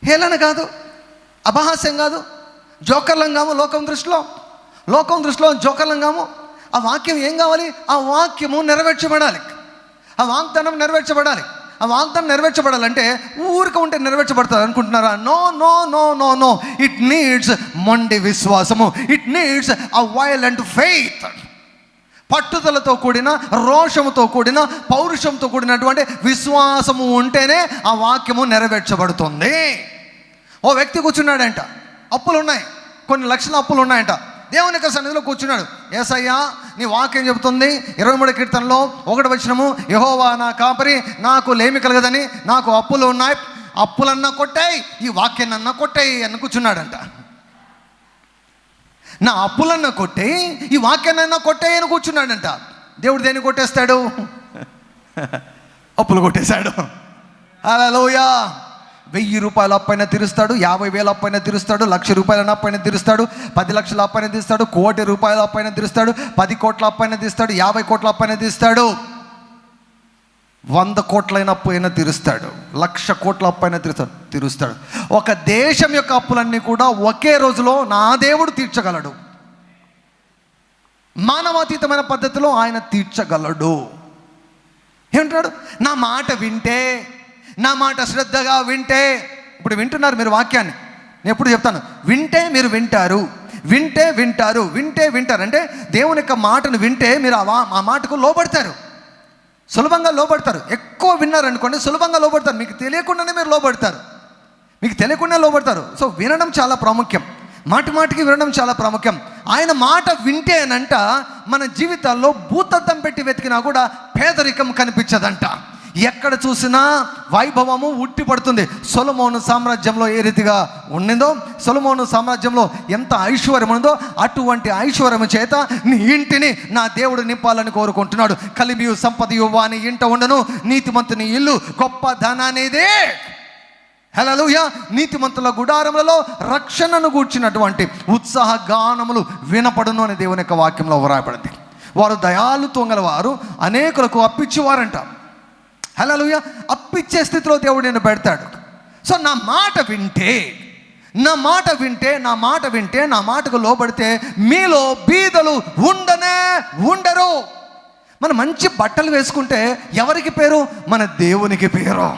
హేళన కాదు, అపహాస్యం కాదు, జోకర్లంగాము లోకం దృష్టిలో జోకర్లంగాము. ఆ వాక్యం ఏం కావాలి? ఆ వాక్యము నెరవేర్చబడాలి, ఆ వాగ్దానం నెరవేర్చబడాలి. ఆ వాగ్దానం నెరవేర్చబడాలంటే ఊరిక ఉంటే నెరవేర్చబడతారు అనుకుంటున్నారా? No no no no no. It needs మొండి విశ్వాసము, it needs a violent faith. పట్టుదలతో కూడిన, రోషముతో కూడిన, పౌరుషంతో కూడినటువంటి విశ్వాసము ఉంటేనే ఆ వాక్యము నెరవేర్చబడుతుంది. ఓ వ్యక్తి కూర్చున్నాడంట, అప్పులు ఉన్నాయి, కొన్ని లక్షల అప్పులు ఉన్నాయంట. దేవుని యొక్క సన్నిధిలో కూర్చున్నాడు. యేసయ్యా, నీ వాక్యం చెబుతుంది 23 కీర్తనలో 1 వచనము, యెహోవా నా కాపరి, నాకు లేమి కలగదని, నాకు అప్పులు ఉన్నాయి, అప్పులన్నా కొట్టాయి, ఈ వాక్యాన్నన్నా కొట్టాయి అని కూర్చున్నాడంట. నా అప్పులన్నా కొట్టాయి, ఈ వాక్యాన్నన్నా కొట్టాయి అని కూర్చున్నాడంట. దేవుడు దేన్ని కొట్టేస్తాడు? అప్పులు కొట్టేశాడు. హల్లెలూయా. 1000 రూపాయల అప్పైనా తీరుస్తాడు, 50,000 అప్పైనా తీరుస్తాడు, 1,00,000 రూపాయల అప్పైనా తీరుస్తాడు, 10 లక్షల అప్పైనా తీరుస్తాడు, 1 కోటి రూపాయల అప్పైనా తీరుస్తాడు, 10 కోట్ల అప్పైనా తీస్తాడు, 50 కోట్ల అప్పైనా తీరుస్తాడు, 100 కోట్లైన అప్పు అయినా తీరుస్తాడు, 1,00,000 కోట్ల అప్పైనా తీరుస్తాడు. ఒక దేశం యొక్క అప్పులన్నీ కూడా ఒకే రోజులో నా దేవుడు తీర్చగలడు. మానవాతీతమైన పద్ధతిలో ఆయన తీర్చగలడు. ఏమంటాడు? నా మాట వింటే, నా మాట శ్రద్ధగా వింటే. ఇప్పుడు వింటున్నారు మీరు వాక్యాన్ని, నేను ఎప్పుడు చెప్తాను, వింటే మీరు వింటారు, వింటే వింటారు, వింటే వింటారు. అంటే దేవుని యొక్క మాటను వింటే మీరు ఆ మాటకు లోబడతారు, సులభంగా లోబడతారు. ఎక్కువ విన్నారనుకోండి, సులభంగా లోబడతారు, మీకు తెలియకుండానే మీరు లోబడతారు, మీకు తెలియకుండా లోబడతారు. సో వినడం చాలా ప్రాముఖ్యం, మాటి మాటికి వినడం చాలా ప్రాముఖ్యం. ఆయన మాట వింటే అనంట మన జీవితాల్లో భూతద్దం పెట్టి వెతికినా కూడా పేదరికం కనిపించదంట. ఎక్కడ చూసినా వైభవము ఉట్టి పడుతుంది. సొలొమోను సామ్రాజ్యంలో ఏ రీతిగా ఉండిందో, సొలొమోను సామ్రాజ్యంలో ఎంత ఐశ్వర్యం ఉందో, అటువంటి ఐశ్వర్యం చేత నీ ఇంటిని నా దేవుడు నింపాలని కోరుకుంటున్నాడు. కలిమియు సంపదయు వాని ఇంట ఉండను, నీతిమంతుని ఇల్లు గొప్ప ధనానిదే. హల్లెలూయా. నీతిమంతుల గుడారములలో రక్షణను గూర్చినటువంటి ఉత్సాహ గానములు వినపడును అని దేవుని యొక్క వాక్యంలో వ్రాయబడింది. వారు దయాళుత్వం గలవారు, అనేకులకు అప్పిచ్చేవారంట. హల్లెలూయా. అప్పిచ్చే స్థితిలో దేవుడు నేను పెడతాడు. సో నా మాట వింటే, నా మాట వింటే, నా మాట వింటే, నా మాటకు లోబడితే మీలో బీదలు ఉండరు. మనం మంచి బట్టలు వేసుకుంటే ఎవరికి పేరు? మన దేవునికి పేరు.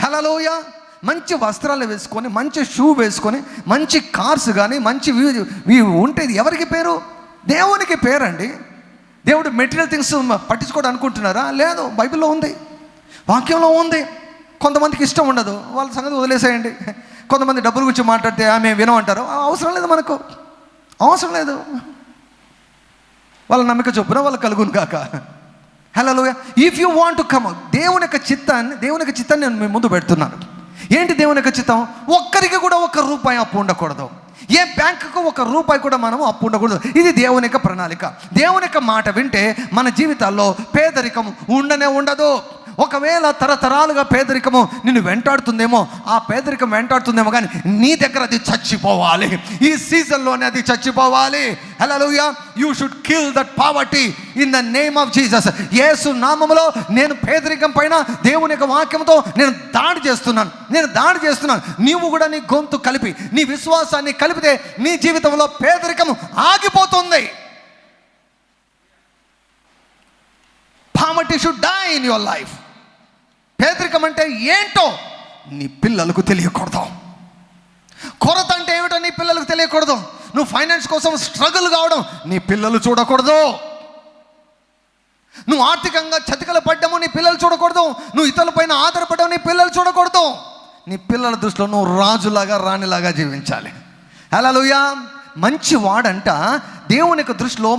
హల్లెలూయా. మంచి వస్త్రాలు వేసుకొని, మంచి షూ వేసుకొని, మంచి కార్స్ కానీ మంచి ఉంటే ఎవరికి పేరు? దేవునికి పేరండి. దేవుడు మెటీరియల్ థింగ్స్ పట్టించుకోవడం అనుకుంటున్నారా? లేదు, బైబిల్లో ఉంది, వాక్యంలో ఉంది. కొంతమందికి ఇష్టం ఉండదు, వాళ్ళ సంగతి వదిలేసేయండి. కొంతమంది డబ్బుల గురించి మాట్లాడితే మేము వినమంటారు. అవసరం లేదు, మనకు అవసరం లేదు. వాళ్ళ నమ్మిక చొప్పున వాళ్ళు కలుగును కాక. Hallelujah. If you want to come, దేవుని యొక్క చిత్తాన్ని నేను మీ ముందు పెడుతున్నాను. ఏంటి దేవుని యొక్క చిత్తం? ఒక్కరికి కూడా 1 రూపాయి అప్పు ఉండకూడదు. ఏ బ్యాంకుకు 1 రూపాయి కూడా మనము అప్పు ఉండకూడదు. ఇది దేవుని యొక్క ప్రణాళిక. దేవుని యొక్క మాట వింటే మన జీవితాల్లో పేదరికం ఉండదు. ఒకవేళ తరతరాలుగా పేదరికము నిన్ను వెంటాడుతుందేమో, ఆ పేదరికం వెంటాడుతుందేమో, కానీ నీ దగ్గర అది చచ్చిపోవాలి. ఈ సీజన్లోనే అది చచ్చిపోవాలి. Hallelujah. You should kill that poverty in the name of Jesus. యేసు నామములో నేను పేదరికం పైన దేవుని యొక్క వాక్యంతో నేను దాడి చేస్తున్నాను. నీవు కూడా నీ గొంతు కలిపి, నీ విశ్వాసాన్ని కలిపితే నీ జీవితంలో పేదరికం ఆగిపోతుంది. Poverty should die in your life. పేదరికం అంటే ఏంటో నీ పిల్లలకు తెలియకూడదు. కొరత అంటే ఏమిటో నీ పిల్లలకు తెలియకూడదు. నువ్వు ఫైనాన్స్ కోసం స్ట్రగుల్ కావడం నీ పిల్లలు చూడకూడదు. నువ్వు ఆర్థికంగా చతికలు పడ్డము నీ పిల్లలు చూడకూడదు. నువ్వు ఇతరులపైన ఆధారపడడం నీ పిల్లలు చూడకూడదు. నీ పిల్లల దృష్టిలో నువ్వు రాజులాగా, రాణిలాగా జీవించాలి. హల్లెలూయా. మంచివాడంట, దేవుని యొక్క దృష్టిలో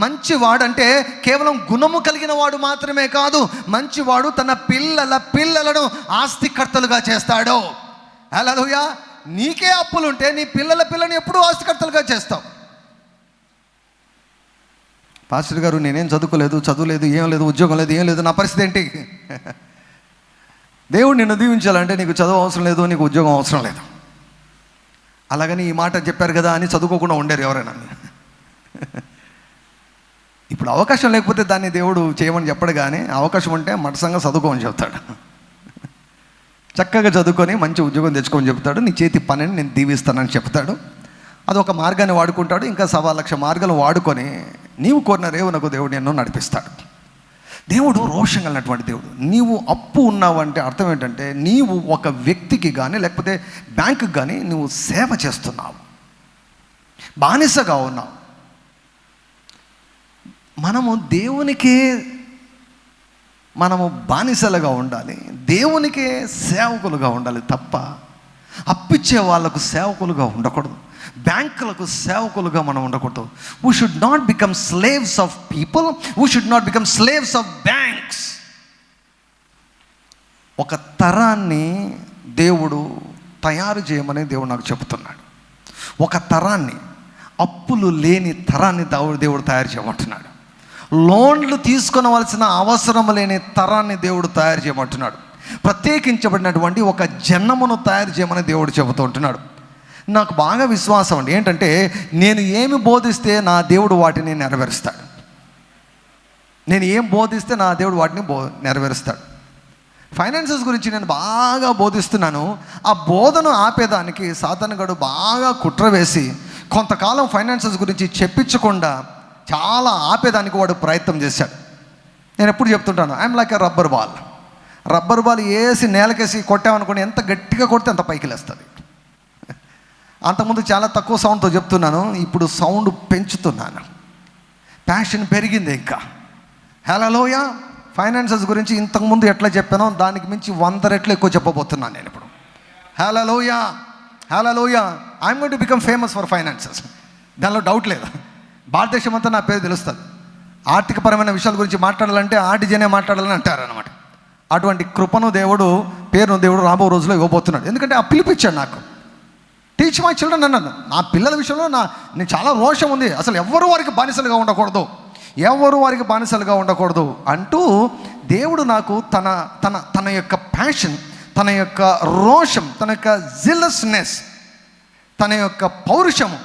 మంచివాడంటే కేవలం గుణము కలిగిన వాడు మాత్రమే కాదు. మంచివాడు తన పిల్లలను ఆస్తికర్తలుగా చేస్తాడు. హల్లెలూయా. నీకే అప్పులుంటే నీ పిల్లని ఎప్పుడూ ఆస్తికర్తలుగా చేస్తావు. పాస్టర్ గారు, నేనేం చదువులేదు, ఏం లేదు, ఉద్యోగం లేదు, ఏం లేదు, నా పరిస్థితి ఏంటి? దేవుడు నిన్ను దీవించాలంటే నీకు చదువు అవసరం లేదు, నీకు ఉద్యోగం అవసరం లేదు. అలాగని ఈ మాట చెప్పారు కదా అని చదువుకోకుండా ఉండరు ఎవరైనా. ఇప్పుడు అవకాశం లేకపోతే దాన్ని దేవుడు చేయమని చెప్పడు, కానీ అవకాశం ఉంటే మటసంగా చదువుకోమని చెప్తాడు. చక్కగా చదువుకొని మంచి ఉద్యోగం తెచ్చుకొని చెప్తాడు, నీ చేతి పనిని నేను దీవిస్తానని చెప్తాడు. అదొక మార్గాన్ని వాడుకుంటాడు. ఇంకా 1,00,000 మార్గాలు వాడుకొని నీవు కోరిన రేవునకు దేవుడు ఎన్నో నడిపిస్తాడు. దేవుడు రోషం కలిగినటువంటి దేవుడు. నీవు అప్పు ఉన్నావంటే అర్థం ఏంటంటే నీవు ఒక వ్యక్తికి కానీ లేకపోతే బ్యాంకుకి కానీ నువ్వు సేవ చేస్తున్నావు, బానిసగా ఉన్నావు. మనము దేవునికే బానిసలుగా ఉండాలి, దేవునికే సేవకులుగా ఉండాలి తప్ప అప్పిచ్చే వాళ్ళకు సేవకులుగా ఉండకూడదు, బ్యాంకులకు సేవకులుగా మనం ఉండకూడదు. We should not become slaves of people, we should not become slaves of banks. ఒక తరాన్ని దేవుడు తయారు చేయమని దేవుడు నాకు చెబుతున్నాడు. ఒక తరాన్ని, అప్పులు లేని తరాన్ని దేవుడు తయారు చేయమంటున్నాడు. లోన్లు తీసుకొనవలసిన అవసరం లేని తరాన్ని దేవుడు తయారు చేయమంటున్నాడు. ప్రత్యేకించబడినటువంటి ఒక జన్మను తయారు చేయమని దేవుడు చెబుతూ ఉంటున్నాడు. నాకు బాగా విశ్వాసం అండి ఏంటంటే నేను ఏమి బోధిస్తే నా దేవుడు వాటిని నెరవేరుస్తాడు. నేను ఏం బోధిస్తే నా దేవుడు వాటిని నెరవేరుస్తాడు. ఫైనాన్సెస్ గురించి నేను బాగా బోధిస్తున్నాను. ఆ బోధను ఆపేదానికి సాతానుగాడు బాగా కుట్ర వేసి కొంతకాలం ఫైనాన్సెస్ గురించి చెప్పించకుండా చాలా ఆపేదానికి వాడు ప్రయత్నం చేశాడు. నేను ఎప్పుడు చెప్తుంటాను, I'm like a rubber ball వేసి నేలకేసి కొట్టామనుకోండి, ఎంత గట్టిగా కొడితే అంత పైకి లేస్తుంది. అంతకుముందు చాలా తక్కువ సౌండ్తో చెప్తున్నాను, ఇప్పుడు సౌండ్ పెంచుతున్నాను. ప్యాషన్ పెరిగింది. ఇంకా హల్లెలూయా. ఫైనాన్సెస్ గురించి ఇంతకుముందు ఎట్లా చెప్పానో దానికి మించి 100 రెట్లు ఎక్కువ చెప్పబోతున్నాను నేను ఇప్పుడు. Hallelujah. I'm going to become famous for finances, దానిలో డౌట్ లేదు. భారతదేశం అంతా నా పేరు తెలుస్తుంది. ఆర్థికపరమైన విషయాల గురించి మాట్లాడాలంటే ఆర్టిజనే మాట్లాడాలని అంటారు అనమాట. అటువంటి కృపను పేరును దేవుడు రాబో రోజుల్లో ఇవ్వబోతున్నాడు. ఎందుకంటే ఆ పిలిపించాడు నాకు. టీచ్ మై చిల్డ్రన్ అన్నాను. నా పిల్లల విషయంలో నేను చాలా రోషం ఉంది. అసలు ఎవరు వారికి బానిసలుగా ఉండకూడదు అంటూ దేవుడు నాకు తన యొక్క ప్యాషన్, తన యొక్క రోషం, తన యొక్క జిల్లస్నెస్, తన యొక్క పౌరుషము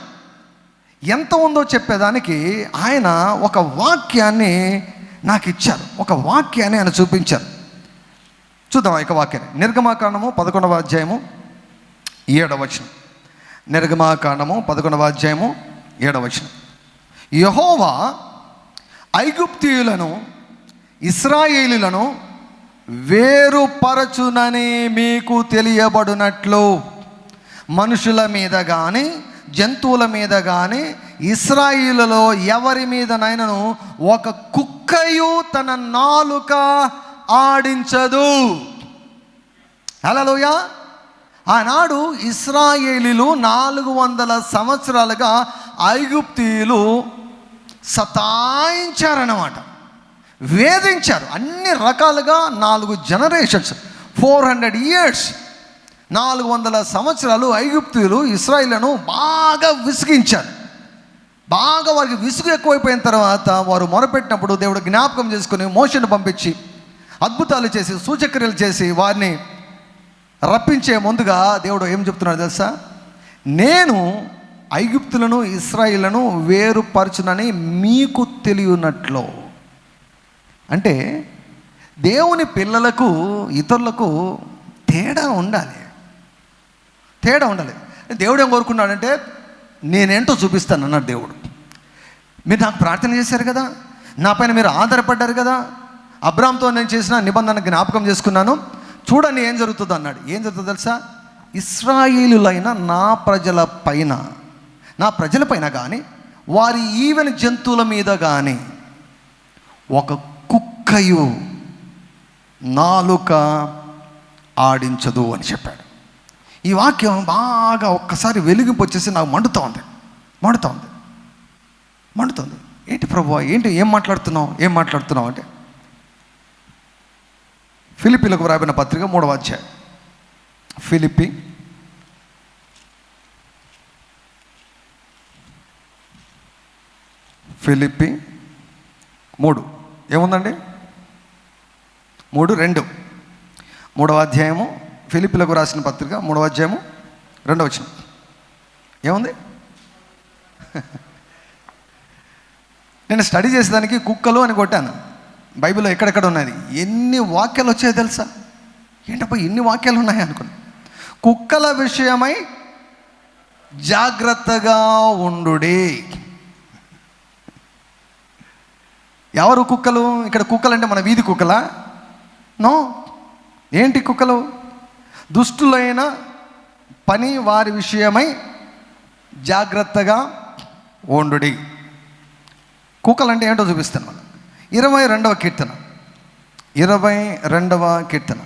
ఎంత ఉందో చెప్పేదానికి ఆయన ఒక వాక్యాన్ని నాకు ఇచ్చారు. ఒక వాక్యాన్ని ఆయన చూపించారు. చూద్దాం ఆ యొక్క వాక్యాన్ని. నిర్గమాకాండము 11వ అధ్యాయము 7వ వచనం. నిర్గమాకాండము 11వ అధ్యాయము 7వ వచనం. యెహోవా ఐగుప్తీయులను ఇశ్రాయేలీయులను వేరుపరచునని మీకు తెలియబడినట్లు మనుషుల మీద కానీ జంతువుల మీద కానీ ఇశ్రాయేలులో ఎవరి మీదనైనను ఒక కుక్కయు తన నాలుక ఆడించదు. హల్లెలూయా. ఆనాడు ఇశ్రాయేలీలు 400 సంవత్సరాలుగా ఐగుప్తీయులు సతాయించారన్నమాట, వేధించారు అన్ని రకాలుగా. 4 జనరేషన్స్, 400 years, 400 సంవత్సరాలు ఐగుప్తీయులు ఇశ్రాయేలును బాగా విసిగించారు. బాగా వారికి విసుగు ఎక్కువైపోయిన తర్వాత వారు మొరపెట్టినప్పుడు దేవుడు జ్ఞాపకం చేసుకుని మోషేను పంపించి అద్భుతాలు చేసి సూచక్రియలు చేసి వారిని రప్పించే ముందుగా దేవుడు ఏం చెప్తున్నాడు తెలుసా? నేను ఐగుప్తులను ఇశ్రాయేలును వేరుపరచునని మీకు తెలియనట్లు. అంటే దేవుని పిల్లలకు ఇతరులకు తేడా ఉండాలి. దేవుడు ఏం కోరుకున్నాడంటే నేనేంటో చూపిస్తాను అన్నాడు దేవుడు. మీరు నాకు ప్రార్థన చేశారు కదా, నా పైన మీరు ఆధారపడ్డారు కదా, అబ్రాహాముతో నేను చేసిన నిబంధన జ్ఞాపకం చేసుకున్నాను, చూడండి ఏం జరుగుతుందో అన్నాడు. ఏం జరుగుతుందో తెలుసా? ఇశ్రాయేలులైన నా ప్రజల పైన కానీ వారి ఈవెన్ జంతువుల మీద కానీ ఒక కుక్కయు నాలుక ఆడించదు అని చెప్పాడు. ఈ వాక్యం బాగా ఒక్కసారి వెలిగింపు వచ్చేసి నాకు మండుతోంది. ఏంటి ప్రభువా, ఏంటి ఏం మాట్లాడుతున్నావు అంటే ఫిలిప్పీలకు వ్రాయబడిన పత్రిక 3వ అధ్యాయం. ఫిలిప్పీ 3 ఏముందండి? 3:2 3వ అధ్యాయము ఫిలిప్పీలకు రాసిన పత్రిక 3వ అధ్యాయము 2వ వచనం ఏముంది? నేను స్టడీ చేసేదానికి కుక్కలు అని కొట్టాను. బైబిల్లో ఎక్కడెక్కడ ఉన్నది, ఎన్ని వాక్యాలు వచ్చాయో తెలుసా? ఏంటప్ప ఇన్ని వాక్యాలు ఉన్నాయి అనుకున్నా. కుక్కల విషయమై జాగ్రత్తగా ఉండుడి. ఎవరు కుక్కలు? ఇక్కడ కుక్కలు అంటే మన వీధి కుక్కలా? నో. ఏంటి కుక్కలు? దుష్టులైన పని వారి విషయమై జాగ్రత్తగా ఉండుడి. కుక్కలు అంటే ఏంటో చూపిస్తాను. మనం 22వ కీర్తన 22వ కీర్తన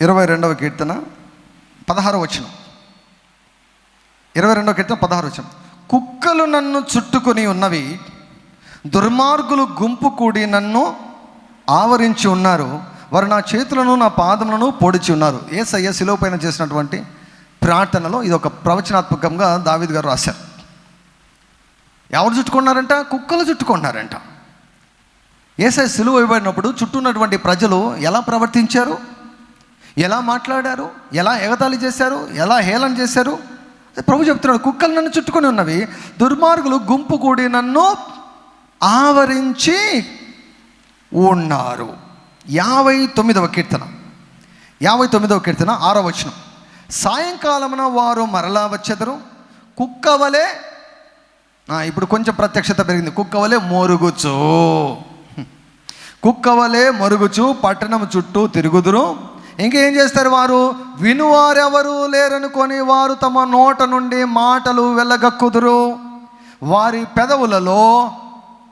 22వ కీర్తన 16వ వచనం. 22వ కీర్తన 16వ వచనం. కుక్కలు నన్ను చుట్టుకొని ఉన్నవి, దుర్మార్గులు గుంపు కూడి నన్ను ఆవరించి ఉన్నారు, వారు నా చేతులను నా పాదములను పొడిచి ఉన్నారు. యేసయ్య శిలువ పైన చేసినటువంటి ప్రార్థనలో ఇది ఒక ప్రవచనాత్మకంగా దావీదు గారు రాశారు. ఎవరు చుట్టుకున్నారంట? కుక్కలు చుట్టుకున్నారంట. యేసయ్య శిలువ వేయబడినప్పుడు చుట్టూ ఉన్నటువంటి ప్రజలు ఎలా ప్రవర్తించారు, ఎలా మాట్లాడారు, ఎలా ఎగతాళి చేశారు, ఎలా హేళన చేశారు? ప్రభు చెప్తున్నాడు, కుక్కలు నన్ను చుట్టుకొని ఉన్నవి, దుర్మార్గులు గుంపు కూడి నన్ను ఆవరించి ఉన్నారు. 59వ కీర్తన 59వ కీర్తన 6వ వచనం. సాయంకాలమున వారు మరలా వచ్చెదరు, కుక్కవలే. ఇప్పుడు కొంచెం ప్రత్యక్షత పెరిగింది. కుక్కవలే మొరుగుచు, కుక్కవలే మొరుగుచు పట్టణం చుట్టూ తిరుగుదురు. ఇంకేం చేస్తారు వారు? వినువారెవరు లేరనుకొని వారు తమ నోట నుండి మాటలు వెళ్ళగక్కుదురు, వారి పెదవులలో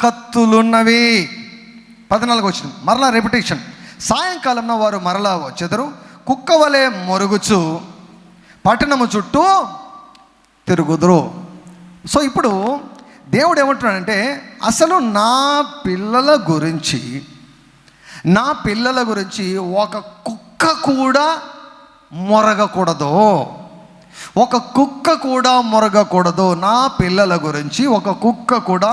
కత్తులున్నవి. 14వ వచనం మరలా రిపిటేషన్. సాయంకాలంలో వారు మరలా వచ్చెదరు, కుక్కవలే మొరుగుచు పట్టణము చుట్టూ తిరుగుదురు. సో ఇప్పుడు దేవుడు ఏమంటున్నాడంటే, అసలు నా పిల్లల గురించి ఒక కుక్క కూడా మొరగకూడదు. ఒక కుక్క కూడా మొరగకూడదు. నా పిల్లల గురించి ఒక కుక్క కూడా,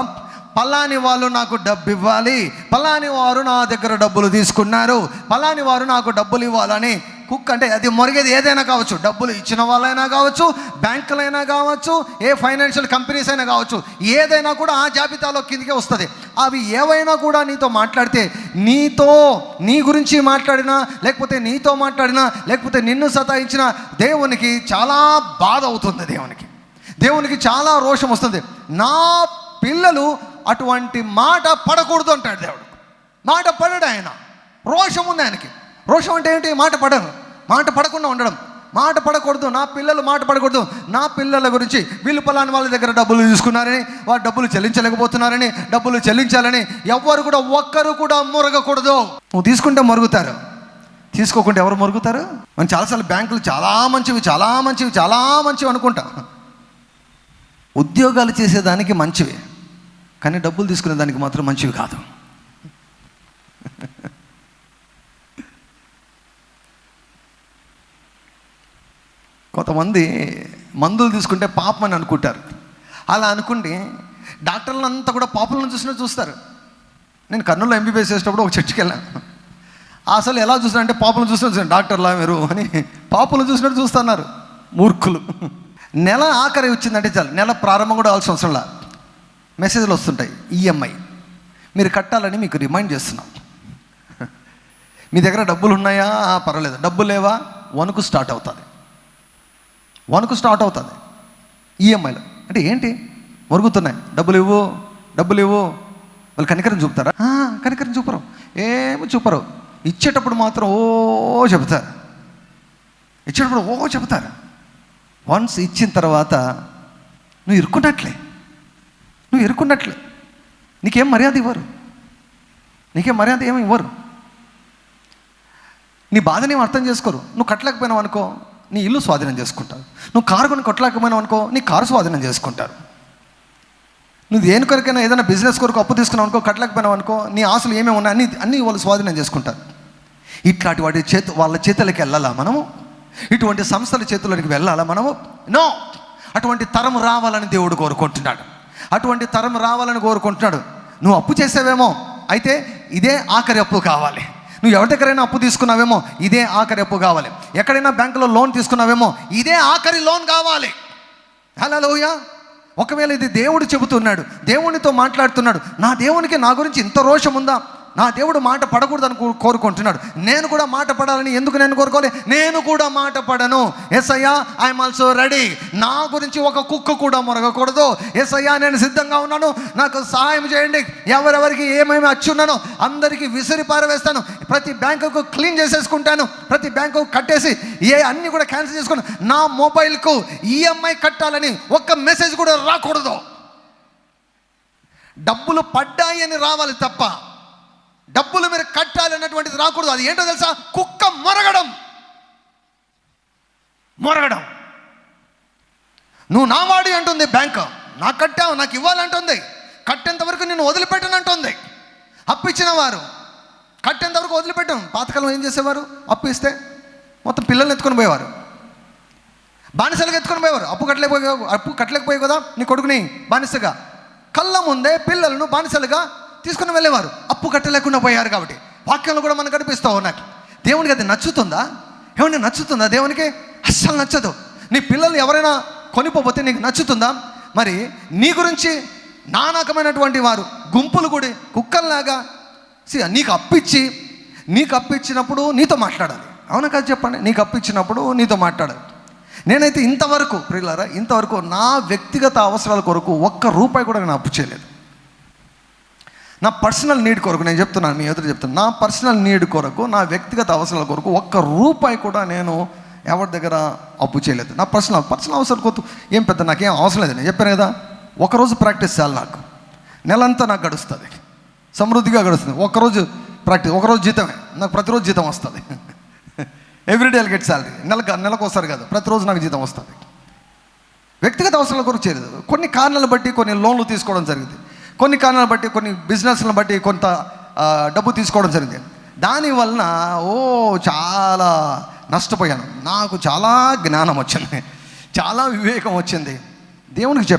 పలాని వాళ్ళు నాకు డబ్బు ఇవ్వాలి, పలాని వారు నా దగ్గర డబ్బులు తీసుకున్నారు, పలాని వారు నాకు డబ్బులు ఇవ్వాలని కుక్క అంటే అది మొరిగేది ఏదైనా కావచ్చు. డబ్బులు ఇచ్చిన వాళ్ళైనా కావచ్చు, బ్యాంకులైనా కావచ్చు, ఏ ఫైనాన్షియల్ కంపెనీస్ అయినా కావచ్చు, ఏదైనా కూడా ఆ జాబితాలో కిందకే వస్తుంది. అవి ఏవైనా కూడా నీతో మాట్లాడితే, నీ గురించి మాట్లాడినా, లేకపోతే నీతో మాట్లాడినా, లేకపోతే నిన్ను సతాయించిన దేవునికి చాలా బాధ అవుతుంది. దేవునికి చాలా రోషం వస్తుంది. నా పిల్లలు అటువంటి మాట పడకూడదు అంటాడు దేవుడు. మాట పడడు ఆయన. రోషం ఉంది ఆయనకి. రోషం అంటే ఏంటి? మాట పడరు, మాట పడకుండా ఉండడం. మాట పడకూడదు, నా పిల్లలు మాట పడకూడదు. నా పిల్లల గురించి వీళ్ళు పలాని వాళ్ళ దగ్గర డబ్బులు తీసుకున్నారని, వారు డబ్బులు చెల్లించలేకపోతున్నారని, డబ్బులు చెల్లించాలని ఎవ్వరు కూడా ఒక్కరు కూడా మొరగకూడదు. నువ్వు తీసుకుంటే మొరుగుతారు, తీసుకోకుంటే ఎవరు మొరుగుతారు? మనం చాలాసార్లు బ్యాంకులు చాలా మంచివి అనుకుంటా. ఉద్యోగాలు చేసేదానికి మంచివి, కానీ డబ్బులు తీసుకునే దానికి మాత్రం మంచివి కాదు. కొంతమంది మందులు తీసుకుంటే పాపం అని అనుకుంటారు. అలా అనుకుంటే డాక్టర్లంతా కూడా పాపులను చూస్తారు. నేను కర్నూలులో ఎంబీబీఎస్ చేసేటప్పుడు ఒక చర్చికి వెళ్ళాను. అసలు ఎలా చూస్తారంటే పాపులను చూస్తున్నారు, డాక్టర్లా మీరు అని పాపులను చూసినట్టు చూస్తున్నారు. మూర్ఖులు. నెల ఆఖరి వచ్చిందంటే చాలు, నెల ప్రారంభం కూడా అవ్వాల్సిన అవసరంలా మెసేజ్లు వస్తుంటాయి. ఈఎంఐ మీరు కట్టాలని మీకు రిమైండ్ చేస్తున్నాం. మీ దగ్గర డబ్బులు ఉన్నాయా? పర్వాలేదు. డబ్బులు లేవా? వణుకు స్టార్ట్ అవుతుంది. ఈఎంఐలు అంటే ఏంటి? మొరుగుతున్నాయి. డబ్బులు ఇవ్వు. వాళ్ళు కనికరం చూపుతారా? కనికరం చూపరు, ఏమి చూపరు. ఇచ్చేటప్పుడు మాత్రం చెబుతారు. వన్స్ ఇచ్చిన తర్వాత నువ్వు ఇరుక్కున్నట్లే. నీకేం మర్యాద ఏమి ఇవ్వరు. నీ బాధని అర్థం చేసుకోరు. నువ్వు కట్టలేకపోయినావు అనుకో, నీ ఇల్లు స్వాధీనం చేసుకుంటారు. నువ్వు కారు కొని కొట్టలేకపోయినావు అనుకో, నీ కారు స్వాధీనం చేసుకుంటారు. నువ్వు దేనికొరకైనా ఏదైనా బిజినెస్ కొరకు అప్పు తీసుకున్నావు అనుకో, కట్టలేకపోయినావు అనుకో, నీ ఆశలు ఏమేమి ఉన్నాయి అన్నీ వాళ్ళు స్వాధీనం చేసుకుంటారు. ఇట్లాంటి వాళ్ళ చేతులకి వెళ్ళాలా మనము? ఇటువంటి సంస్థల చేతులకి వెళ్ళాలా మనము? నో. అటువంటి తరం రావాలని దేవుడు కోరుకుంటున్నాడు. నువ్వు అప్పు చేసావేమో, అయితే ఇదే ఆఖరి అప్పు కావాలి. నువ్వు ఎవరి దగ్గరైనా అప్పు తీసుకున్నావేమో, ఇదే ఆఖరి అప్పు కావాలి. ఎక్కడైనా బ్యాంకులో లోన్ తీసుకున్నావేమో, ఇదే ఆఖరి లోన్ కావాలి. హల్లెలూయా. ఒకవేళ ఇది దేవుడు చెబుతున్నాడు, దేవునితో మాట్లాడుతున్నాడు, నా దేవునికి నా గురించి ఇంత రోషం ఉందా? నా దేవుడు మాట పడకూడదని కోరుకుంటున్నాడు. నేను కూడా మాట పడాలని ఎందుకు నేను కోరుకోవాలి? నేను కూడా మాట పడను. యేసయ్యా ఐఎమ్ ఆల్సో రెడీ. నా గురించి ఒక కుక్క కూడా మొరగకూడదు. యేసయ్యా నేను సిద్ధంగా ఉన్నాను, నాకు సహాయం చేయండి. ఎవరెవరికి ఏమేమి అచ్చున్నానో అందరికీ విసిరి పారవేస్తాను. ప్రతి బ్యాంకుకు క్లీన్ చేసేసుకుంటాను. ప్రతి బ్యాంకు కట్టేసి అన్నీ కూడా క్యాన్సిల్ చేసుకుని నా మొబైల్కు ఈఎంఐ కట్టాలని ఒక్క మెసేజ్ కూడా రాకూడదు. డబ్బులు పడ్డాయని రావాలి తప్ప డబ్బులు మీరు కట్టాలి అన్నటువంటిది రాకూడదు. అది ఏంటో తెలుసా? కుక్క మొరగడం. నువ్వు నా వాడి అంటుంది బ్యాంకు, నాకు కట్టావు నాకు ఇవ్వాలంటుంది. కట్టేంత వరకు నేను వదిలిపెట్టనంటుంది. అప్పు ఇచ్చిన వారు కట్టేంత వరకు వదిలిపెట్టాం. పాతకాలం ఏం చేసేవారు? అప్పు ఇస్తే మొత్తం పిల్లల్ని ఎత్తుకొని పోయేవారు, బానిసలుగా ఎత్తుకొని పోయేవారు. అప్పు కట్టలేకపోయావు కదా నీ కొడుకుని బానిసగా, కళ్ళ ముందే పిల్లలను బానిసలుగా తీసుకుని వెళ్ళేవారు. అప్పు కట్టలేకుండా పోయారు. కాబట్టి వాక్యంలో కూడా మనకు కనిపిస్తావు. నాకు దేవునికి అది నచ్చుతుందా? ఏమన్నా నచ్చుతుందా? దేవునికి అస్సలు నచ్చదు. నీ పిల్లలు ఎవరైనా కొనిపోతే నీకు నచ్చుతుందా? మరి నీ గురించి నానాకమైనటువంటి వారు గుంపులు కూడా కుక్కల్లాగా నీకు అప్పిచ్చినప్పుడు నీతో మాట్లాడాలి. అవునా కాదు చెప్పండి? నీకు అప్పిచ్చినప్పుడు నీతో మాట్లాడాలి. నేనైతే ఇంతవరకు ప్రియులారా, ఇంతవరకు నా వ్యక్తిగత అవసరాల కొరకు ఒక్క రూపాయి కూడా నేను అప్పు చేయలేదు. నా పర్సనల్ నీడ్ కొరకు నేను చెప్తున్నాను, మీ ఎదురు చెప్తున్నాను. నా పర్సనల్ నీడ్ కొరకు, నా వ్యక్తిగత అవసరాల కొరకు ఒక్క రూపాయి కూడా నేను ఎవరి దగ్గర అప్పు చేయలేదు. నా పర్సనల్ అవసరం కొరకు ఏం పెద్ద నాకేం అవసరం లేదు. నేను చెప్పాను కదా, ఒకరోజు ప్రాక్టీస్ చాలు. నాకు నెలంతా నాకు గడుస్తుంది, సమృద్ధిగా గడుస్తుంది. ఒకరోజు ప్రాక్టీస్, ఒకరోజు జీతమే. నాకు ప్రతిరోజు జీతం వస్తుంది. Everyday I'll get salary. నెలకు వస్తారు కదా, ప్రతిరోజు నాకు జీతం వస్తుంది. వ్యక్తిగత అవసరాల కొరకు చేయలేదు. కొన్ని కారణాలను బట్టి కొన్ని లోన్లు తీసుకోవడం జరిగింది, కొన్ని కారణాలను బట్టి కొన్ని బిజినెస్లను బట్టి కొంత డబ్బు తీసుకోవడం జరిగింది. దానివలన చాలా నష్టపోయాను. నాకు చాలా జ్ఞానం వచ్చింది, చాలా వివేకం వచ్చింది. దేవునికి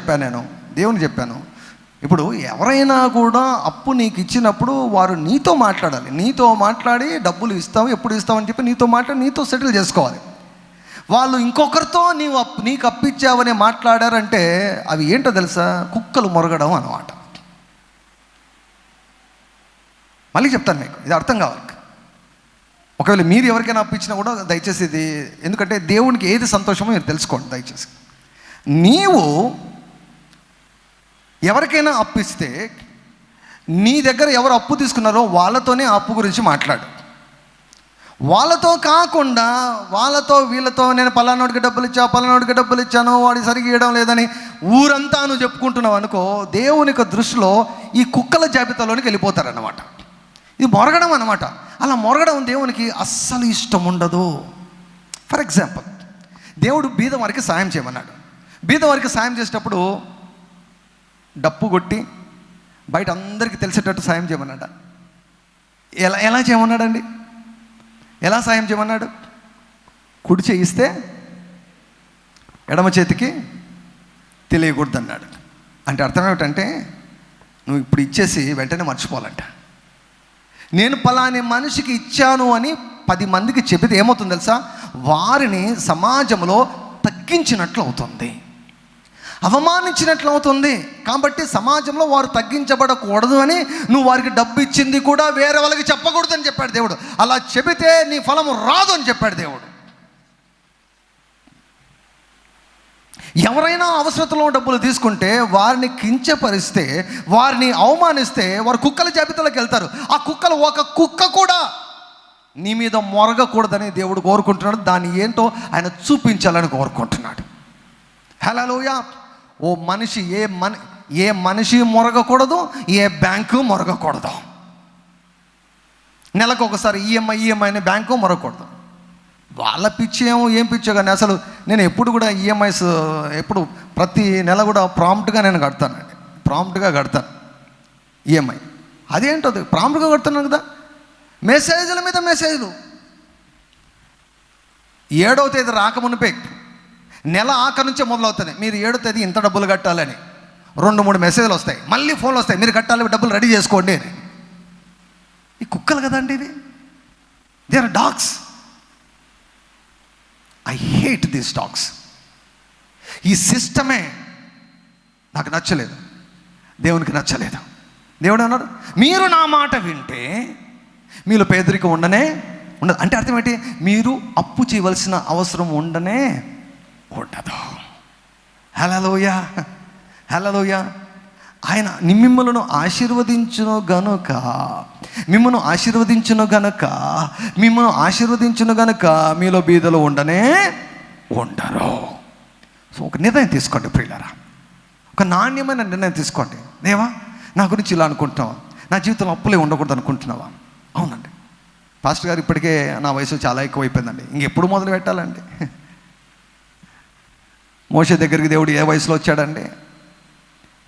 చెప్పాను. ఇప్పుడు ఎవరైనా కూడా అప్పు నీకు ఇచ్చినప్పుడు వారు నీతో మాట్లాడాలి. నీతో మాట్లాడి డబ్బులు ఇస్తావు, ఎప్పుడు ఇస్తావు అని చెప్పి నీతో మాట్లాడి నీతో సెటిల్ చేసుకోవాలి. వాళ్ళు ఇంకొకరితో నీకు అప్పిచ్చావని మాట్లాడారంటే అవి ఏంటో తెలుసా? కుక్కలు మొరగడం అన్నమాట. మళ్ళీ చెప్తాను మీకు, ఇది అర్థం కావాలి. ఒకవేళ మీరు ఎవరికైనా అప్పించినా కూడా దయచేసి ఇది, ఎందుకంటే దేవునికి ఏది సంతోషమో మీరు తెలుసుకోండి దయచేసి. నీవు ఎవరికైనా అప్పిస్తే నీ దగ్గర ఎవరు అప్పు తీసుకున్నారో వాళ్ళతోనే అప్పు గురించి మాట్లాడు. వాళ్ళతో కాకుండా వీళ్ళతో నేను పలానాడికి డబ్బులు ఇచ్చాను వాడి సరిగ్గా ఇవ్వడం లేదని ఊరంతా నువ్వు చెప్పుకుంటున్నావు అనుకో, దేవుని యొక్క దృష్టిలో ఈ కుక్కల జాబితాలోనికి వెళ్ళిపోతారన్నమాట. ఇది మొరగడం అన్నమాట. అలా మొరగడం దేవునికి అస్సలు ఇష్టం ఉండదు. ఫర్ ఎగ్జాంపుల్, దేవుడు బీద వారికి సాయం చేయమన్నాడు. బీద వారికి సాయం చేసేటప్పుడు డప్పు కొట్టి బయట అందరికీ తెలిసేటట్టు సాయం చేయమన్నాడు. ఎలా చేయమన్నాడండి? ఎలా సాయం చేయమన్నాడు? కుడి చేయిస్తే ఎడమ చేతికి తెలియకూడదు అన్నాడు. అంటే అర్థం ఏమిటంటే, నువ్వు ఇప్పుడు ఇచ్చేసి వెంటనే మర్చిపోవాలంట. నేను పలాని మనిషికి ఇచ్చాను అని 10 మందికి చెబితే ఏమవుతుంది తెలుసా? వారిని సమాజంలో తగ్గించినట్లు అవుతుంది, అవమానించినట్లు అవుతుంది. కాబట్టి సమాజంలో వారు తగ్గించబడకూడదు అని నువ్వు వారికి డబ్బు ఇచ్చింది కూడా వేరే వాళ్ళకి చెప్పకూడదు అని చెప్పాడు దేవుడు. అలా చెబితే నీ ఫలము రాదు అని చెప్పాడు దేవుడు. ఎవరైనా అవసరతలో డబ్బులు తీసుకుంటే వారిని కించపరిస్తే, వారిని అవమానిస్తే వారు కుక్కల జాబితాలోకి వెళ్తారు. ఆ కుక్కలు ఒక కుక్క కూడా నీ మీద మొరగకూడదని దేవుడు కోరుకుంటున్నాడు. దాన్ని ఏంటో ఆయన చూపించాలని కోరుకుంటున్నాడు. హల్లెలూయా. ఓ మనిషి ఏ మనిషి మొరగకూడదు, ఏ బ్యాంకు మొరగకూడదు. నెలకు ఒకసారి ఈఎంఐ అనే బ్యాంకు మొరగకూడదు. వాళ్ళ పిచ్చేమో ఏం పిచ్చో కానీ అసలు నేను ఎప్పుడు కూడా ఈఎంఐస్ ఎప్పుడు ప్రతి నెల కూడా ప్రాంప్ట్గా నేను కడతాను ఈఎంఐ. అదేంటో ప్రాంప్ట్గా కడుతున్నాను కదా. మెసేజ్ల మీద మెసేజ్లు. 7వ తేదీ రాకమునిపే నెల ఆఖరి నుంచే మొదలవుతుంది. మీరు 7వ తేదీ ఇంత డబ్బులు కట్టాలని 2-3 మెసేజ్లు వస్తాయి. మళ్ళీ ఫోన్లు వస్తాయి, మీరు కట్టాలి, డబ్బులు రెడీ చేసుకోండి అని. ఈ కుక్కలు కదండి ఇవి. They are dogs. I hate these dogs. ఈ సిస్టమే నాకు నచ్చలేదు, దేవునికి నచ్చలేదు. దేవుడు అన్నాడు, మీరు నా మాట వింటే మీలో పేదరికం ఉండదు. అంటే అర్థం ఏంటి? మీరు అప్పు చేయవలసిన అవసరం ఉండదు. హల్లెలూయా, హల్లెలూయా. ఆయన మిమ్మల్ని ఆశీర్వదించును గనుక మీలో బీదలు ఉండరు. సో ఒక నిర్ణయం తీసుకోండి ప్రియులారా, ఒక నాణ్యమైన నిర్ణయం తీసుకోండి. దేవా, నా గురించి ఇలా అనుకుంటున్నావా? నా జీవితంలో అప్పులే ఉండకూడదు అనుకుంటున్నావా? అవునండి పాస్టర్ గారు, ఇప్పటికే నా వయసు చాలా ఎక్కువైపోయిందండి, ఇంకెప్పుడు మొదలు పెట్టాలండి? మోషే దగ్గరికి దేవుడు ఏ వయసులో వచ్చాడండి?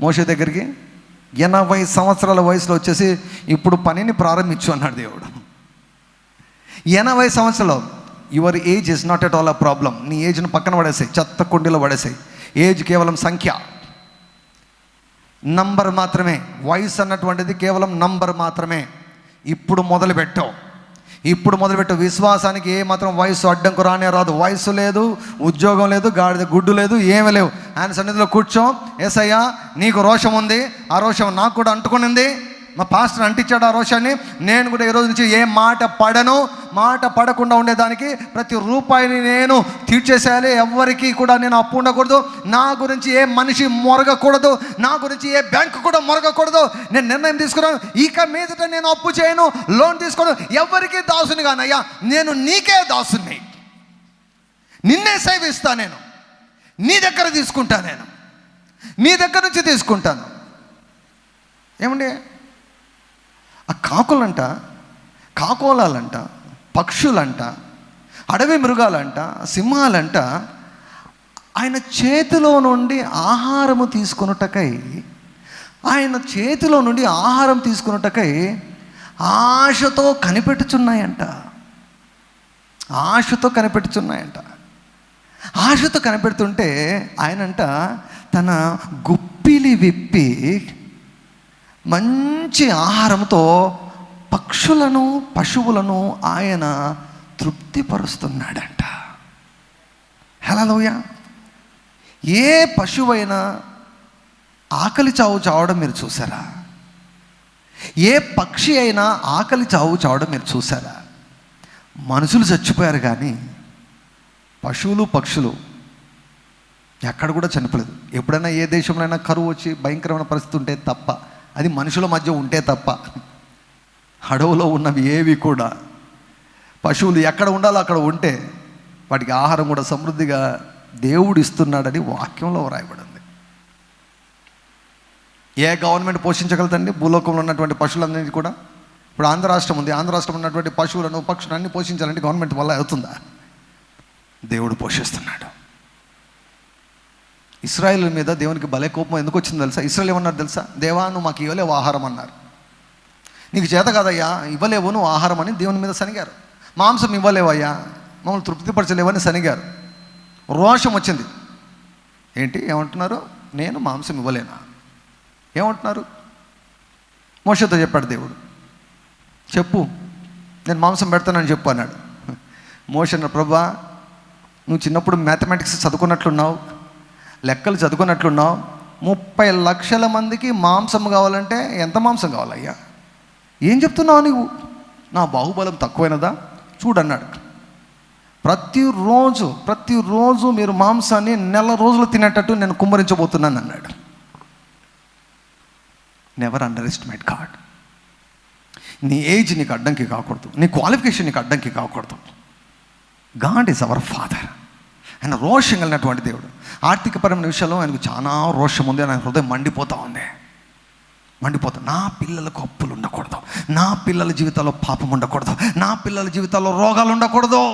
మోషే దగ్గరికి 80 సంవత్సరాల వయసులో వచ్చేసి ఇప్పుడు పనిని ప్రారంభించు అన్నాడు దేవుడు. 80 సంవత్సరాలు. Your age is not at all a problem. నీ ఏజ్ను పక్కన పడేసాయి, చెత్త కుండీలో పడేసాయి. ఏజ్ కేవలం సంఖ్య, నంబర్ మాత్రమే. వయసు అన్నటువంటిది కేవలం నంబర్ మాత్రమే. ఇప్పుడు మొదలుపెట్టావు. విశ్వాసానికి ఏ మాత్రం వయసు అడ్డంకు రానే రాదు. వయసు లేదు, ఉద్యోగం లేదు, గాడిద గుడ్డు లేదు, ఏమీ లేవు. ఆయన సన్నిధిలో కూర్చో. యేసయ్యా, నీకు రోషం ఉంది, ఆ రోషం నాకు కూడా అంటుకునింది. మా పాస్టర్ అంటించాడు ఆ రోషాన్ని. నేను కూడా ఈరోజు నుంచి ఏ మాట పడకుండా ఉండేదానికి ప్రతి రూపాయిని నేను తీర్చేసేయాలి. ఎవరికి కూడా నేను అప్పు ఉండకూడదు. నా గురించి ఏ మనిషి మొరగకూడదు, నా గురించి ఏ బ్యాంకు కూడా మొరగకూడదు. నేను నిర్ణయం తీసుకున్నాను, ఇక మీదట నేను అప్పు చేయను, లోన్ తీసుకోను, ఎవరికి దాసుని కానయ్యా, నేను నీకే దాసుని, నిన్నే సేవిస్తా, నేను నీ దగ్గర తీసుకుంటా, నేను నీ దగ్గర నుంచి తీసుకుంటాను. ఏమండి, ఆ కాకోలాలంట, పక్షులంట, అడవి మృగాలంట, సింహాలంట ఆయన చేతిలో నుండి ఆహారం తీసుకొనుటకై ఆశతో కనిపెట్టుచున్నాయంట. ఆశతో కనిపెడుతుంటే ఆయనంట తన గుప్పిలి విప్పి మంచి ఆహారంతో పక్షులను, పశువులను ఆయన తృప్తిపరుస్తున్నాడంట. హల్లెలూయా. ఏ పశువైనా ఆకలి చావడం మీరు చూసారా? ఏ పక్షి అయినా ఆకలి చావడం మీరు చూసారా? మనుషులు చచ్చిపోయారు కానీ పశువులు, పక్షులు ఎక్కడ కూడా చనిపోలేదు. ఎప్పుడైనా ఏ దేశంలోనైనా కరువు వచ్చి భయంకరమైన పరిస్థితి ఉంటే తప్ప, అది మనుషుల మధ్య ఉంటే తప్ప, అడవులో ఉన్నవి ఏవి కూడా, పశువులు ఎక్కడ ఉండాలో అక్కడ ఉంటే వాటికి ఆహారం కూడా సమృద్ధిగా దేవుడు ఇస్తున్నాడని వాక్యంలో వ్రాయబడింది. ఏ గవర్నమెంట్ పోషించగలుగుతండి భూలోకంలో ఉన్నటువంటి పశువులన్నింటినీ కూడా? ఇప్పుడు ఆంధ్ర రాష్ట్రం ఉంది, ఆంధ్ర రాష్ట్రంలో ఉన్నటువంటి పశువులను, పక్షులను అన్ని పోషించాలంటే గవర్నమెంట్ వల్ల అవుతుందా? దేవుడు పోషిస్తున్నాడు. ఇశ్రాయేల్ మీద దేవునికి భలే కోపం ఎందుకు వచ్చింది తెలుసా? ఇశ్రాయేల్ ఏమన్నారు తెలుసా? దేవా, నువ్వు మాకు ఇవ్వలేవు ఆహారం అన్నారు. నీకు చేత కాదయ్యా, ఇవ్వలేవు నువ్వు ఆహారం అని దేవుని మీద సనిగారు. మాంసం ఇవ్వలేవయ్యా, మమ్మల్ని తృప్తిపరచలేవని సనిగారు. రోషం వచ్చింది. ఏంటి ఏమంటున్నారు? నేను మాంసం ఇవ్వలేనా? ఏమంటున్నారు? మోషేతో చెప్పాడు దేవుడు, చెప్పు, నేను మాంసం పెడతానని చెప్పు అన్నాడు. మోషే అన్నాడు, ప్రభా, నువ్వు చిన్నప్పుడు మ్యాథమెటిక్స్ చదువుకున్నట్లున్నావు, లెక్కలు చదువుకున్నట్లున్నావు, 30 లక్షల మందికి మాంసం కావాలంటే ఎంత మాంసం కావాలయ్యా? ఏం చెప్తున్నావు నువ్వు? నా బాహుబలం తక్కువైనదా? చూడన్నాడు. ప్రతిరోజు మీరు మాంసాన్ని 1 నెల రోజులు తినేటట్టు నేను కుమ్మరించబోతున్నాను అన్నాడు. Never under estimate God. నీ ఏజ్ నీకు అడ్డంకి కాకూడదు, నీ క్వాలిఫికేషన్ నీకు అడ్డంకి కాకూడదు. God is our father. ఆయన రోషం కలిగినటువంటి దేవుడు. ఆర్థికపరమైన విషయంలో ఆయనకు చాలా రోషం ఉంది. ఆయన హృదయం మండిపోతూ ఉంది. నా పిల్లలకు అప్పులు ఉండకూడదు, నా పిల్లల జీవితాల్లో పాపం ఉండకూడదు, నా పిల్లల జీవితాల్లో రోగాలు ఉండకూడదు,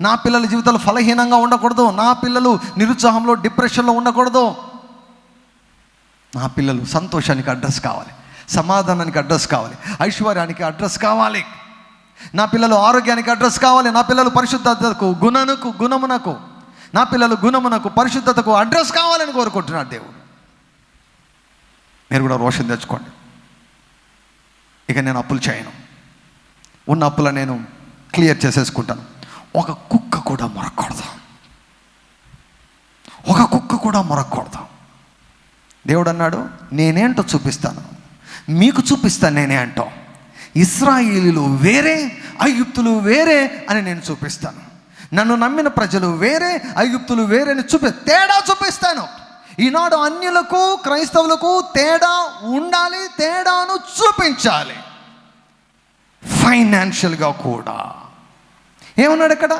నా పిల్లల జీవితాలు ఫలహీనంగా ఉండకూడదు, నా పిల్లలు నిరుత్సాహంలో, డిప్రెషన్లో ఉండకూడదు. నా పిల్లలు సంతోషానికి అడ్రస్ కావాలి, సమాధానానికి అడ్రస్ కావాలి, ఐశ్వర్యానికి అడ్రస్ కావాలి, నా పిల్లలు ఆరోగ్యానికి అడ్రస్ కావాలి, నా పిల్లలు పరిశుద్ధతకు, గుణమునకు, నా పిల్లలు గుణమునకు, పరిశుద్ధతకు అడ్రస్ కావాలని కోరుకుంటున్నాడు దేవుడు. మీరు కూడా రోషం తెచ్చుకోండి. ఇక నేను అప్పులు చేయను, ఉన్న అప్పుల నేను క్లియర్ చేసేసుకుంటాను. ఒక కుక్క కూడా మొరకూడదు. దేవుడు అన్నాడు, నేనేంటో చూపిస్తాను, మీకు చూపిస్తాను నేనే అంటాం. ఇశ్రాయేలీయులు వేరే, ఐగుప్తులు వేరే అని నేను చూపిస్తాను. నన్ను నమ్మిన ప్రజలు వేరే, ఐగుప్తులు వేరే అని తేడా చూపిస్తాను. ఈనాడు అన్యులకు క్రైస్తవులకు తేడా ఉండాలి, తేడాను చూపించాలి. ఫైనాన్షియల్గా కూడా ఏమన్నాడు ఇక్కడ?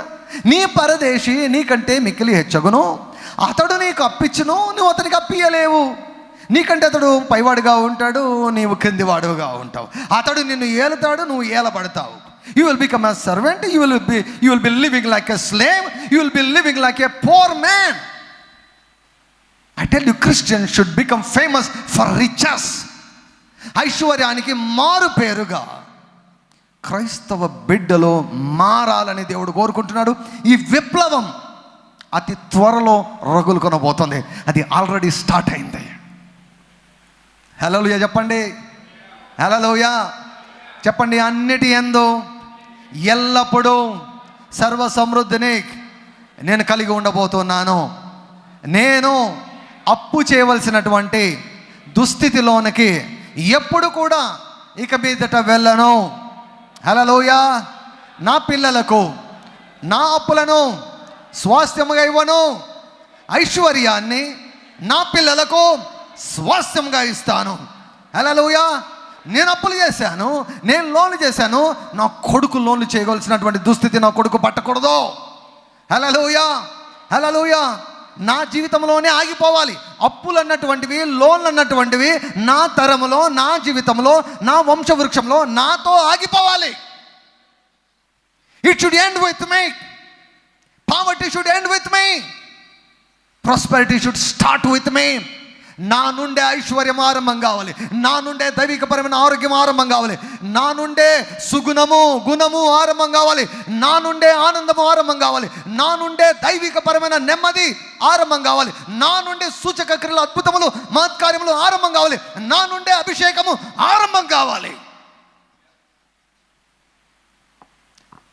నీ పరదేశి నీకంటే మిక్కిలి హెచ్చగును, అతడు నీకు అప్పిచ్చును, నువ్వు అతనికి అప్పియలేవు. నీకంటే అతడు పైవాడుగా ఉంటాడు, నీవు కిందివాడుగా ఉంటావు. అతడు నిన్ను ఏలుతాడు, నువ్వు ఏలబడతావు. You will become a servant, you will be living like a slave, you will be living like a poor man. I tell you, Christians should become famous for riches. ఐశ్వర్యానికి మారు పేరుగా క్రైస్తవ బిడ్డలో మారాలని దేవుడు కోరుకుంటున్నాడు. ఈ విప్లవం అతి త్వరలో రగులుకొనబోతుంది. అది ఆల్రెడీ స్టార్ట్ అయింది. హల్లెలూయా చెప్పండి, హల్లెలూయా చెప్పండి. అన్నిటి యందు ఎల్లప్పుడూ సర్వ సమృద్ధిని నేను కలిగి ఉండబోతున్నాను. నేను అప్పు చేయవలసినటువంటి దుస్థితిలోనికి ఎప్పుడు కూడా ఇక మీదట వెళ్ళను. హల్లెలూయా. నా పిల్లలకు నా అప్పులను స్వాస్థ్యముగా ఇవ్వను. ఐశ్వర్యాన్ని నా పిల్లలకు స్వాస్థ్యంగా ఇస్తాను. హల్లెలూయా. నేను అప్పులు చేశాను, నేను లోన్లు చేశాను, నా కొడుకు లోన్లు చేయవలసినటువంటి దుస్థితి నా కొడుకు పట్టకూడదు. హల్లెలూయా, హల్లెలూయా. నా జీవితంలోనే ఆగిపోవాలి. అప్పులు అన్నటువంటివి, లోన్లు అన్నటువంటివి నా తరములో, నా జీవితంలో, నా వంశవృక్షంలో నాతో ఆగిపోవాలి. It should end with me. Poverty should end with me. Prosperity should start with me. నా నుండే ఐశ్వర్యం ఆరంభం కావాలి, నా నుండే దైవికపరమైన ఆరోగ్యం ఆరంభం కావాలి, నా నుండే సుగుణము గుణము ఆరంభం కావాలి, నా నుండే ఆనందము ఆరంభం కావాలి, నా నుండే దైవికపరమైన నెమ్మది ఆరంభం కావాలి, నా నుండే సూచక క్రియలు, అద్భుతములు, మహత్కార్యములు ఆరంభం కావాలి, నా నుండే అభిషేకము ఆరంభం కావాలి.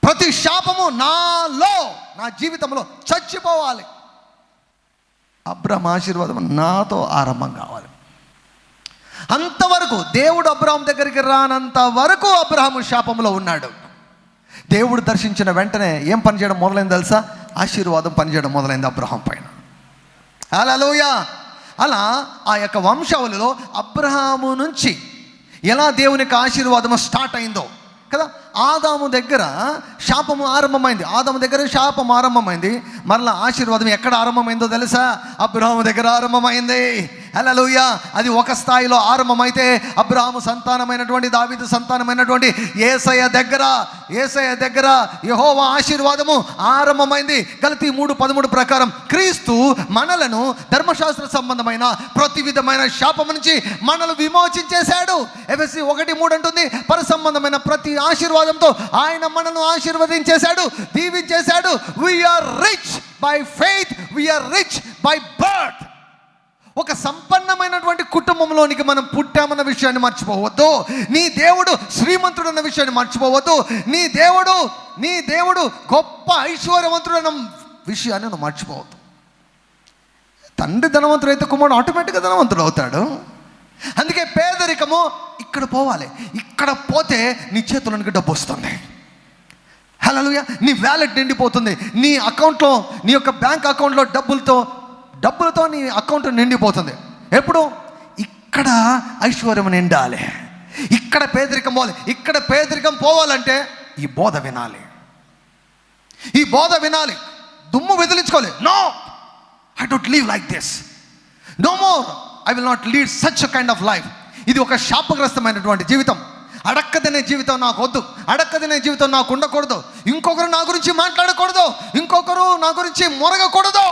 ప్రతి శాపము నాలో, నా జీవితంలో చచ్చిపోవాలి. అబ్రహాం ఆశీర్వాదం నాతో ఆరంభం కావాలి. అంతవరకు దేవుడు అబ్రహాం దగ్గరికి రానంత వరకు అబ్రహాము శాపంలో ఉన్నాడు. దేవుడు దర్శించిన వెంటనే ఏం పని చేయడం మొదలైంది తెలుసా? ఆశీర్వాదం పనిచేయడం మొదలైంది అబ్రహాం పైన. హల్లెలూయా. అలా ఆ యొక్క వంశావళిలో అబ్రహాము నుంచి ఎలా దేవునికి ఆశీర్వాదము స్టార్ట్ అయిందో కదా. ఆదాము దగ్గర శాపము ఆరంభమైంది, ఆదాము దగ్గర శాపం ఆరంభమైంది. మరలా ఆశీర్వాదం ఎక్కడ ఆరంభమైందో తెలుసా? అబ్రహాము దగ్గర ఆరంభమైంది. హల్లెలూయా. అది ఒక స్థాయిలో ఆరంభమైతే అబ్రహాము సంతానమైనటువంటి, దావీదు సంతానమైనటువంటి యేసయ్య దగ్గర యెహోవా ఆశీర్వాదము ఆరంభమైంది. గలతీ 3:13 ప్రకారం క్రీస్తు మనలను ధర్మశాస్త్ర సంబంధమైన ప్రతి విధమైన శాపం నుంచి మనల్ని విమోచించేశాడు. ఎఫెసీ 1:3 అంటుంది, పర సంబంధమైన ప్రతి ఆశీర్వాదంతో ఆయన మనల్ని ఆశీర్వదించేశాడు, దీవించేశాడు. We are rich by faith, we are rich by birth. ఒక సంపన్నమైనటువంటి కుటుంబంలోనికి మనం పుట్టామన్న విషయాన్ని మర్చిపోవద్దు. నీ దేవుడు శ్రీమంతుడు అన్న విషయాన్ని మర్చిపోవద్దు. నీ దేవుడు గొప్ప ఐశ్వర్యవంతుడు అన్న విషయాన్ని నువ్వు మర్చిపోవద్దు. తండ్రి ధనవంతుడు అయితే కుమారుడు ఆటోమేటిక్గా ధనవంతుడు అవుతాడు. అందుకే పేదరికము ఇక్కడ పోవాలి. ఇక్కడ పోతే నీ చేతులోనికి డబ్బు వస్తుంది. హల్లెలూయా. నీ వ్యాలెట్ నిండిపోతుంది. నీ అకౌంట్లో, నీ యొక్క బ్యాంక్ అకౌంట్లో డబ్బులతో నీ అకౌంట్ నిండిపోతుంది. ఎప్పుడు? ఇక్కడ ఐశ్వర్యం నిండాలి, ఇక్కడ పేదరికం పోవాలి. ఇక్కడ పేదరికం పోవాలంటే ఈ బోధ వినాలి, ఈ బోధ వినాలి. దుమ్ము విదిలించుకోవాలి. No, I don't live like this. No more, I will not lead such kind of life. ఇది ఒక శాపగ్రస్తమైనటువంటి జీవితం. అడక్కదనే జీవితం నాకు వద్దు, అడక్కదనే జీవితం నాకు ఉండకూడదు. ఇంకొకరు నా గురించి మాట్లాడకూడదు, ఇంకొకరు నా గురించి మొరగకూడదు.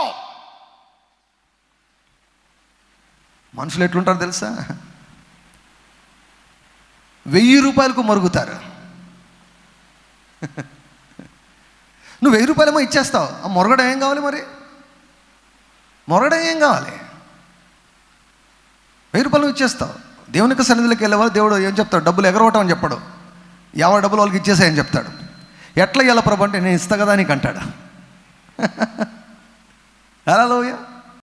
మనుషులు ఎట్లుంటారు తెలుసా? 1000 రూపాయలకు మొరుగుతారు. నువ్వు 1000 రూపాయలేమో ఇచ్చేస్తావు. ఆ మొరగడం ఏం కావాలి? మరి మొరగడం ఏం కావాలి? 1000 రూపాయలు ఇచ్చేస్తావు. దేవునికి సన్నిధిలోకి వెళ్ళేవాళ్ళు దేవుడు ఏం చెప్తాడు? డబ్బులు ఎగరవటం అని చెప్పాడు. ఎవరి డబ్బులు వాళ్ళకి ఇచ్చేసాయని చెప్తాడు. ఎట్లా ఇవ్వాలి ప్రభు అంటే నేను ఇస్తా కదా నీకు అంటాడు. హల్లెలూయా.